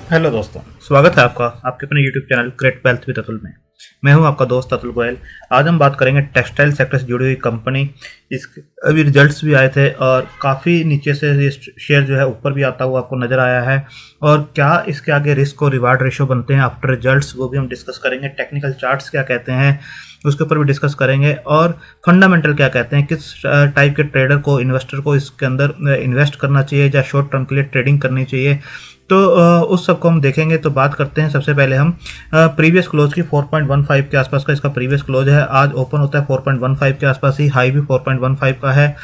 Hello दोस्तों, स्वागत है आपका आपके अपने YouTube channel great wealth with Atul में। मैं हूं आपका दोस्त अतुल गोयल। आज हम बात करेंगे टेक्सटाइल सेक्टर से जुड़ी हुई कंपनी। इसके अभी रिजल्ट्स भी आए थे और काफ़ी नीचे से ये शेयर जो है ऊपर भी आता हुआ आपको नज़र आया है। और क्या इसके आगे रिस्क और रिवार्ड रेशो बनते हैं आफ्टर रिजल्ट्स, वो भी हम डिस्कस करेंगे। टेक्निकल चार्ट्स क्या कहते हैं उसके ऊपर भी डिस्कस करेंगे, और फंडामेंटल क्या कहते हैं, किस टाइप के ट्रेडर को, इन्वेस्टर को इसके अंदर इन्वेस्ट करना चाहिए या शॉर्ट टर्म के लिए ट्रेडिंग करनी चाहिए। तो उस सब को हम देखेंगे। तो बात करते हैं सबसे पहले हम प्रीवियस क्लोज की। 4.15 के आसपास का इसका प्रीवियस क्लोज है। आज ओपन होता है 4.15 के आसपास ही, हाई भी 4.15 का है।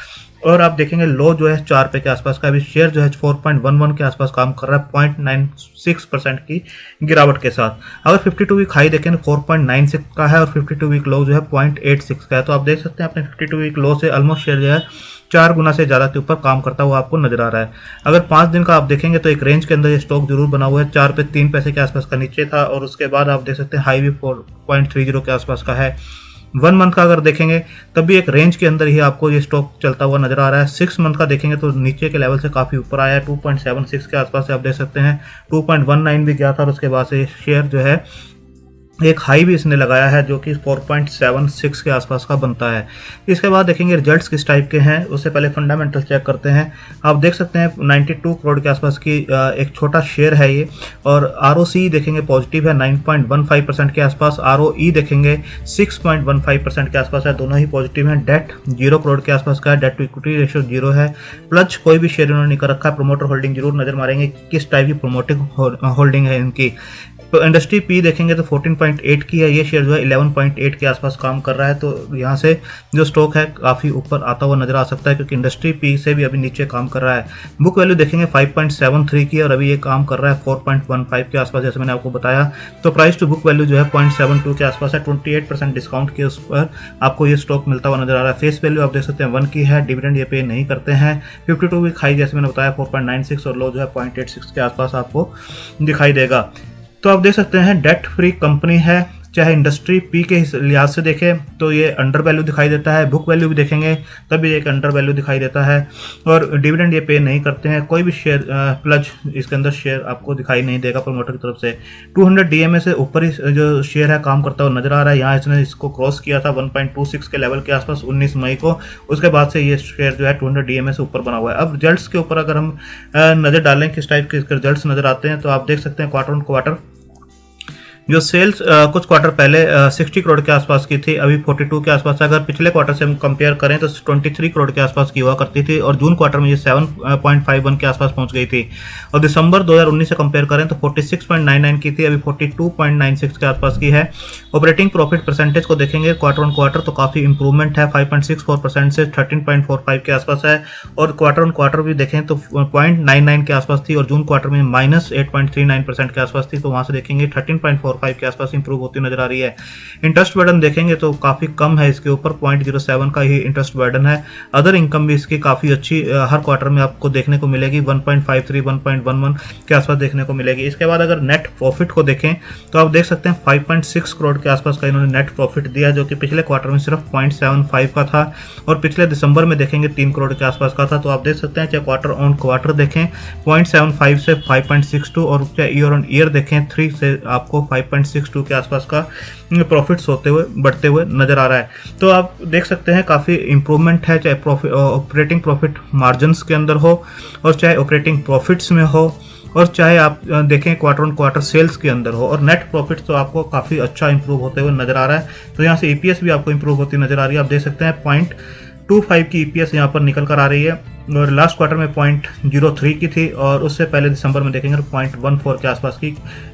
और आप देखेंगे लो जो है 4 पे के आसपास का। अभी शेयर जो है 4.11 के आसपास काम कर रहा है 0.96% की गिरावट के साथ। अगर 52 वीक हाई देखें तो 4.96 का है और 52 वीक लो जो है 0.86 का है। तो आप देख सकते हैं अपने 52 वीक लो से ऑलमोस्ट शेयर जो है 4 गुना से ज़्यादा के ऊपर काम करता हुआ आपको नजर आ रहा है। अगर 5 दिन का आप देखेंगे तो एक रेंज के अंदर ये स्टॉक जरूर बना हुआ है। 4 पे 3 पैसे के आसपास का नीचे था और उसके बाद आप देख सकते हैं हाई भी 4.30 के आसपास का है। 1 मंथ का अगर देखेंगे तब भी एक रेंज के अंदर ही आपको ये स्टॉक चलता हुआ नजर आ रहा है। 6 मंथ का देखेंगे तो नीचे के लेवल से काफ़ी ऊपर आया है। 2.76 के आसपास से आप देख सकते हैं 2.19 भी गया था और उसके बाद से शेयर जो है एक हाई भी इसने लगाया है जो कि 4.76 के आसपास का बनता है। इसके बाद देखेंगे रिजल्ट्स किस टाइप के हैं। उससे पहले फंडामेंटल चेक करते हैं। आप देख सकते हैं 92 करोड़ के आसपास की एक छोटा शेयर है ये। और आरओसी देखेंगे पॉजिटिव है 9.15% के आसपास। आरओई देखेंगे 6.15% के आसपास है, दोनों ही पॉजिटिव हैं। डेट 0 करोड़ के आसपास का है, डेट टू इक्विटी रेशियो 0 है। प्लस कोई भी शेयर इन्होंने नहीं कर रखा है। प्रोमोटर होल्डिंग जरूर नजर मारेंगे किस टाइप की प्रोमोटिंग होल्डिंग है इनकी। तो इंडस्ट्री पी देखेंगे तो 14.8 की है। ये शेयर जो है 11.8 के आसपास काम कर रहा है। तो यहाँ से जो स्टॉक है काफ़ी ऊपर आता हुआ नजर आ सकता है क्योंकि इंडस्ट्री पी से भी अभी नीचे काम कर रहा है। बुक वैल्यू देखेंगे 5.73 की है और अभी ये काम कर रहा है 4.15 के आसपास, जैसे मैंने आपको बताया। तो प्राइस टू बुक वैल्यू जो है 0.72 के आसपास है। 28% डिस्काउंट के उस पर आपको ये स्टॉक मिलता हुआ नजर आ रहा है। फेस वैल्यू आप देख सकते हैं 1 की है। डिविडेंड ये पे नहीं करते हैं। 52 वीक हाई जैसे मैंने बताया 4.96 और लो जो है 0.86 के आसपास आपको दिखाई देगा। तो आप देख सकते हैं डेट फ्री कंपनी है। चाहे इंडस्ट्री पी के लिहाज से देखें तो ये अंडर वैल्यू दिखाई देता है। बुक वैल्यू भी देखेंगे तब भी एक अंडर वैल्यू दिखाई देता है। और डिविडेंड ये पे नहीं करते हैं। कोई भी शेयर प्लस इसके अंदर शेयर आपको दिखाई नहीं देगा प्रमोटर की तरफ से। 200 डीएमए से ऊपर ही जो शेयर है काम करता हुआ नजर आ रहा है। यहाँ इसने इसको क्रॉस किया था 1.26 के लेवल के आसपास 19 मई को। उसके बाद से ये शेयर जो है 200 डीएमए से ऊपर बना हुआ है। अब रिजल्ट्स के ऊपर अगर हम नजर डालें किस टाइप के इसके रिजल्ट्स नजर आते हैं तो आप देख सकते हैं क्वार्टर ऑन क्वार्टर जो सेल्स कुछ क्वार्टर पहले 60 करोड़ के आसपास की थी, अभी 42 के आसपास है। अगर पिछले क्वार्टर से हम कंपेयर करें तो 23 करोड़ के आसपास की हुआ करती थी और जून क्वार्टर में ये 7.51 के आसपास पहुंच गई थी। और दिसंबर 2019 से कंपेयर करें तो 46.99 की थी, अभी 42.96 के आसपास की है। ऑपरेटिंग प्रॉफिट परसेंटेज को देखेंगे क्वार्टर ऑन क्वार्टर तो काफ़ी इंप्रूवमेंट है, 5.64% से 13.45 के आसपास है। और क्वार्टर ऑन क्वार्टर भी देखें तो 0.99 के आसपास थी और जून क्वार्टर में -8.39% के आसपास थी। तो वहाँ से देखेंगे 13.45 के आसपास इंप्रूव होती नजर आ रही है। इंटरेस्ट बर्डन देखेंगे तो काफी कम है इसके ऊपर, 0.07 का ही इंटरेस्ट बर्डन है। अदर इनकम भी इसकी काफी अच्छी हर क्वार्टर में आपको देखने को मिलेगी, 1.53 1.11 के आसपास देखने को मिलेगी। इसके बाद अगर नेट प्रॉफिट को देखें तो आप देख सकते हैं 5.6 करोड़ के आसपास का इन्होंने नेट प्रॉफिट दिया जो कि पिछले क्वार्टर में सिर्फ 0.75 का था और पिछले दिसंबर में देखेंगे 3 करोड़ के आसपास का था। तो आप देख सकते हैं चाहे क्वार्टर ऑन क्वार्टर देखें 0.75 से 5.62 और चाहे ईयर ऑन ईयर देखें 3 से आपको 5.62 के आसपास का प्रॉफिट्स होते हुए बढ़ते हुए नजर आ रहा है। तो आप देख सकते हैं काफ़ी इंप्रूवमेंट है, चाहे ऑपरेटिंग प्रॉफिट मार्जिन्स के अंदर हो और चाहे ऑपरेटिंग प्रॉफिट्स में हो और चाहे आप देखें क्वार्टर ऑन क्वार्टर सेल्स के अंदर हो। और नेट प्रॉफिट तो आपको काफ़ी अच्छा इंप्रूव होते हुए नजर आ रहा है। तो यहाँ से ईपीएस भी आपको इंप्रूव होती नजर आ रही है। आप देख सकते हैं 0.25 की ईपीएस यहाँ पर निकल कर आ रही है और लास्ट क्वार्टर में 0.03 की थी और उससे पहले दिसंबर में देखेंगे 0.14 के आसपास की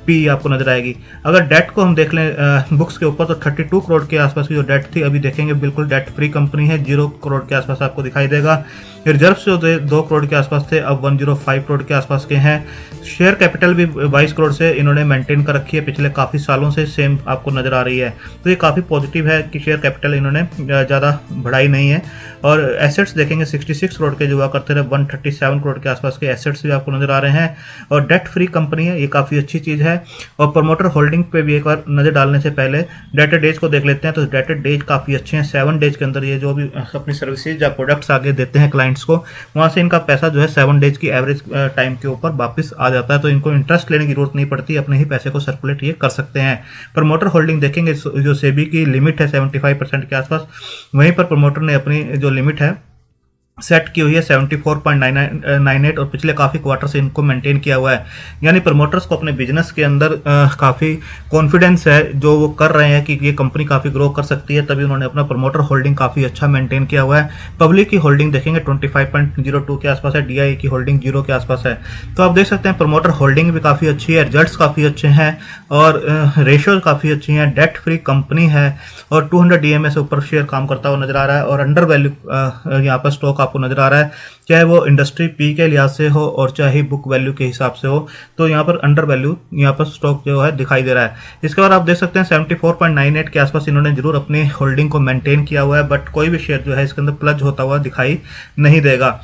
पी आपको नजर आएगी। अगर डेट को हम देख लें बुक्स के ऊपर तो 32 करोड़ के आसपास की जो डेट थी अभी देखेंगे बिल्कुल डेट फ्री कंपनी है, 0 करोड़ के आसपास आपको दिखाई देगा। रिजर्व जो 2 करोड़ के आसपास थे अब 105 करोड़ के आसपास के हैं। शेयर कैपिटल भी 22 करोड़ से इन्होंने मेंटेन कर रखी है, पिछले काफ़ी सालों से सेम आपको नजर आ रही है। तो ये काफ़ी पॉजिटिव है कि शेयर कैपिटल इन्होंने ज़्यादा बढ़ाई नहीं है। और एसेट्स देखेंगे 66 करोड़ के जो हुआ करते थे। 137 करोड़ के आसपास के एसेट्स भी आपको नजर आ रहे हैं और डेट फ्री कंपनी है, ये काफ़ी अच्छी चीज़ है। और प्रमोटर होल्डिंग पे भी एक बार नज़र डालने से पहले डेटेड डेज को देख लेते हैं, तो डेटेड डेज काफ़ी अच्छे हैं। 7 डेज के अंदर ये जो भी अपनी सर्विसेज या प्रोडक्ट्स आगे देते हैं क्लाइंट्स को, वहाँ से इनका पैसा जो है 7 डेज की एवरेज टाइम के ऊपर वापस आ जाता है, तो इनको इंटरेस्ट लेने की जरूरत नहीं पड़ती, अपने ही पैसे को सर्कुलेट ये कर सकते हैं। प्रमोटर होल्डिंग देखेंगे, जो सेबी की लिमिट है 75% के आसपास, वहीं पर प्रमोटर ने अपनी जो लिमिट है सेट की हुई है 74.98 और पिछले काफ़ी क्वार्टर से इनको मेंटेन किया हुआ है। यानी प्रमोटर्स को अपने बिजनेस के अंदर काफ़ी कॉन्फिडेंस है जो वो कर रहे हैं कि ये कंपनी काफ़ी ग्रो कर सकती है, तभी उन्होंने अपना प्रमोटर होल्डिंग काफ़ी अच्छा मेंटेन किया हुआ है। पब्लिक की होल्डिंग देखेंगे 25.02 के आसपास है, DI की होल्डिंग 0 के आसपास है। तो आप देख सकते हैं प्रमोटर होल्डिंग भी काफ़ी अच्छी है, रिजल्ट्स काफ़ी अच्छे हैं और रेशियोज काफ़ी अच्छी हैं, डेट फ्री कंपनी है और 200 DMA से ऊपर शेयर काम करता हुआ नजर आ रहा है और अंडर वैल्यू यहाँ पर स्टॉक आपको नजर आ रहा है, चाहे वो इंडस्ट्री पी के लिहाज से हो और चाहे बुक वैल्यू के हिसाब से हो, तो यहाँ पर अंडर वैल्यू यहाँ पर स्टॉक जो है दिखाई दे रहा है। इसके बाद आप देख सकते हैं 74.98 के आसपास इन्होंने जरूर अपनी होल्डिंग को मेंटेन किया हुआ है, बट कोई भी शेयर जो है इसके अंदर प्लज होता हुआ दिखाई नहीं देगा।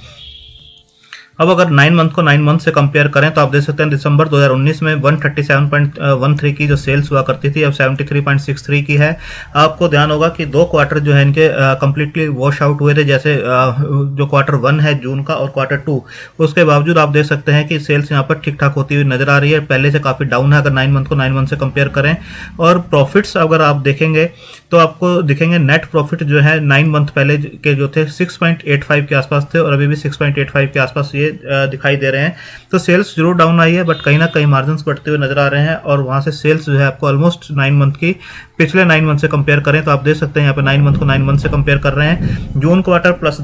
अब अगर 9 मंथ को 9 मंथ से कंपेयर करें तो आप देख सकते हैं दिसंबर 2019 में 137.13 की जो सेल्स हुआ करती थी, अब 73.63 की है। आपको ध्यान होगा कि 2 क्वार्टर जो है इनके कंप्लीटली वॉश आउट हुए थे, जैसे जो क्वार्टर 1 है जून का और क्वार्टर 2, उसके बावजूद आप देख सकते हैं कि सेल्स यहाँ पर ठीक ठाक होती हुई नजर आ रही है, पहले से काफ़ी डाउन है अगर 9 मंथ को 9 मंथ से कंपेयर करें। और प्रॉफिट्स अगर आप देखेंगे तो आपको दिखेंगे नेट प्रॉफिट जो है 9 मंथ पहले के जो थे 6.85 के आसपास थे और अभी भी 6.85 के आसपास ये दिखाई दे रहे हैं। तो सेल्स जरूर डाउन आई है, बट कहीं ना कहीं मार्जिन्स बढ़ते हुए नजर आ रहे हैं और वहां से सेल्स जो है आपको ऑलमोस्ट 9 मंथ की पिछले 9 मंथ से कंपेयर करें तो आप देख सकते हैं यहाँ पे 9 मंथ को 9 मंथ से कंपेयर कर रहे हैं, जून क्वार्टर प्लस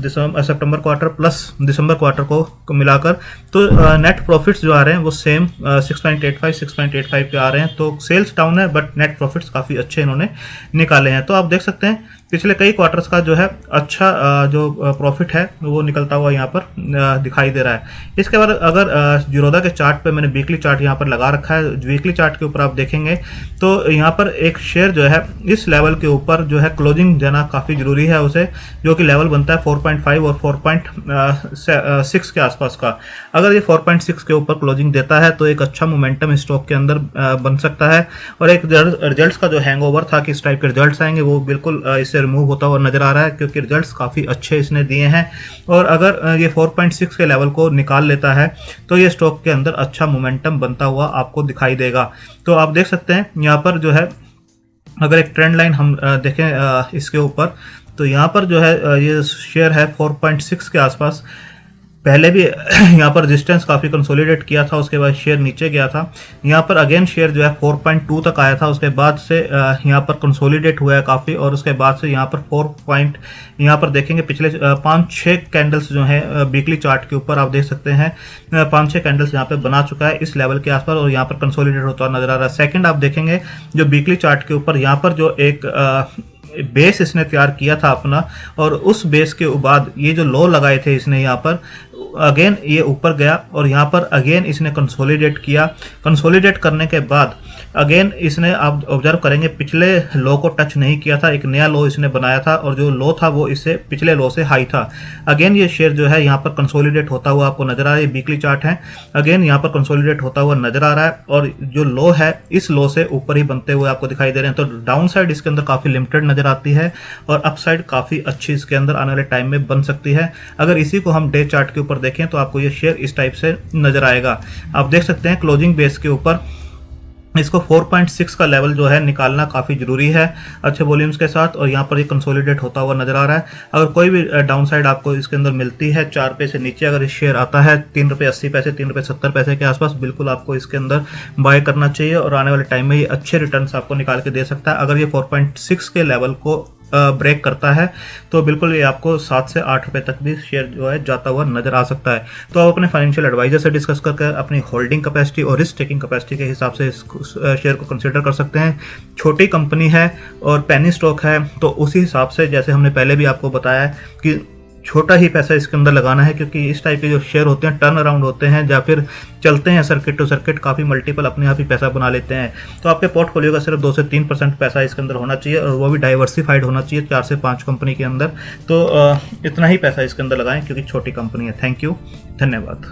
सितंबर क्वार्टर प्लस दिसंबर क्वार्टर को मिलाकर, तो नेट प्रॉफिट्स जो आ रहे हैं वो सेम 6.85 के आ रहे हैं। तो सेल्स डाउन है बट नेट प्रॉफिट्स काफ़ी अच्छे इन्होंने निकाले हैं। तो आप देख सकते हैं पिछले कई क्वार्टर्स का जो है अच्छा जो प्रॉफिट है वो निकलता हुआ यहाँ पर दिखाई दे रहा है। इसके बाद अगर जीरोधा के चार्ट पे मैंने वीकली चार्ट यहाँ पर लगा रखा है, वीकली चार्ट के ऊपर आप देखेंगे तो यहाँ पर एक शेयर जो है इस लेवल के ऊपर जो है क्लोजिंग देना काफ़ी जरूरी है उसे, जो कि लेवल बनता है 4.5 और 4.6 के आसपास का। अगर ये 4.6 के ऊपर क्लोजिंग देता है तो एक अच्छा मोमेंटम स्टॉक के अंदर बन सकता है और एक रिजल्ट्स का जो हैंगओवर था कि इस टाइप के रिजल्ट्स आएंगे वो बिल्कुल इससे रिमूव होता हुआ नजर आ रहा है, क्योंकि रिजल्ट्स काफ़ी अच्छे इसने दिए हैं। और अगर ये 4.6 के लेवल को निकाल लेता है तो ये स्टॉक के अंदर अच्छा मोमेंटम बनता हुआ आपको दिखाई देगा। तो आप देख सकते हैं यहाँ पर जो है अगर एक ट्रेंड लाइन हम देखें इसके ऊपर, तो यहाँ पर जो है ये शेयर है 4.6 के आसपास, पहले भी यहाँ पर रेजिस्टेंस काफ़ी कंसोलिडेट किया था, उसके बाद शेयर नीचे गया था। यहाँ पर अगेन शेयर जो है 4.2 तक आया था, उसके बाद से यहाँ पर कंसोलिडेट हुआ है काफ़ी और उसके बाद से यहाँ पर 4 यहाँ पर देखेंगे पिछले 5-6 कैंडल्स जो हैं वीकली चार्ट के ऊपर आप देख सकते हैं 5-6 कैंडल्स यहाँ पे बना चुका है इस लेवल के आसपास और यहाँ पर कंसोलिडेट होता हुआ नजर आ रहा है। सेकंड आप देखेंगे जो वीकली चार्ट के ऊपर यहाँ पर जो एक बेस इसने तैयार किया था अपना, और उस बेस के बाद ये जो लो लगाए थे इसने यहाँ पर अगेन ये ऊपर गया और यहाँ पर अगेन इसने कंसोलिडेट किया। कंसोलिडेट करने के बाद अगेन इसने आप ऑब्जर्व करेंगे पिछले लो को टच नहीं किया था, एक नया लो इसने बनाया था और जो लो था वो इससे पिछले लो से हाई था। अगेन ये शेयर जो है यहाँ पर कंसोलिडेट होता हुआ आपको नजर आ रहा है, वीकली चार्ट है, अगेन यहाँ पर कंसोलिडेट होता हुआ नजर आ रहा है और जो लो है इस लो से ऊपर ही बनते हुए आपको दिखाई दे रहे हैं। तो डाउन साइड इसके अंदर काफ़ी लिमिटेड नजर आती है और अप साइड काफ़ी अच्छी इसके अंदर आने वाले टाइम में बन सकती है। अगर इसी को हम डे चार्ट के ऊपर देखें तो आपको ये शेयर इस टाइप से नजर आएगा। आप देख सकते हैं क्लोजिंग बेस के ऊपर इसको 4.6 का लेवल जो है निकालना काफ़ी जरूरी है अच्छे वॉल्यूम्स के साथ, और यहाँ पर ये कंसोलिडेट होता हुआ नजर आ रहा है। अगर कोई भी डाउन साइड आपको इसके अंदर मिलती है 4 रुपये से नीचे अगर इस शेयर आता है 3 रुपये 80 पैसे 3 रुपये 70 पैसे के आसपास, बिल्कुल आपको इसके अंदर बाय करना चाहिए और आने वाले टाइम में ये अच्छे रिटर्न्स आपको निकाल के दे सकता है। अगर ये 4.6 के लेवल को ब्रेक करता है तो बिल्कुल ये आपको 7 से 8 रुपए तक भी शेयर जो है जाता हुआ नजर आ सकता है। तो आप अपने फाइनेंशियल एडवाइजर से डिस्कस करके अपनी होल्डिंग कैपेसिटी और रिस्क टेकिंग कैपेसिटी के हिसाब से इस शेयर को कंसीडर कर सकते हैं। छोटी कंपनी है और पेनी स्टॉक है, तो उसी हिसाब से जैसे हमने पहले भी आपको बताया कि छोटा ही पैसा इसके अंदर लगाना है, क्योंकि इस टाइप के जो शेयर होते हैं टर्न अराउंड होते हैं या फिर चलते हैं सर्किट टू सर्किट, काफ़ी मल्टीपल अपने आप ही पैसा बना लेते हैं। तो आपके पोर्टफोलियो का सिर्फ 2 से 3% पैसा इसके अंदर होना चाहिए, और वो भी डाइवर्सिफाइड होना चाहिए 4 से 5 कंपनी के अंदर। तो इतना ही पैसा इसके अंदर लगाएं, क्योंकि छोटी कंपनी है। थैंक यू, धन्यवाद।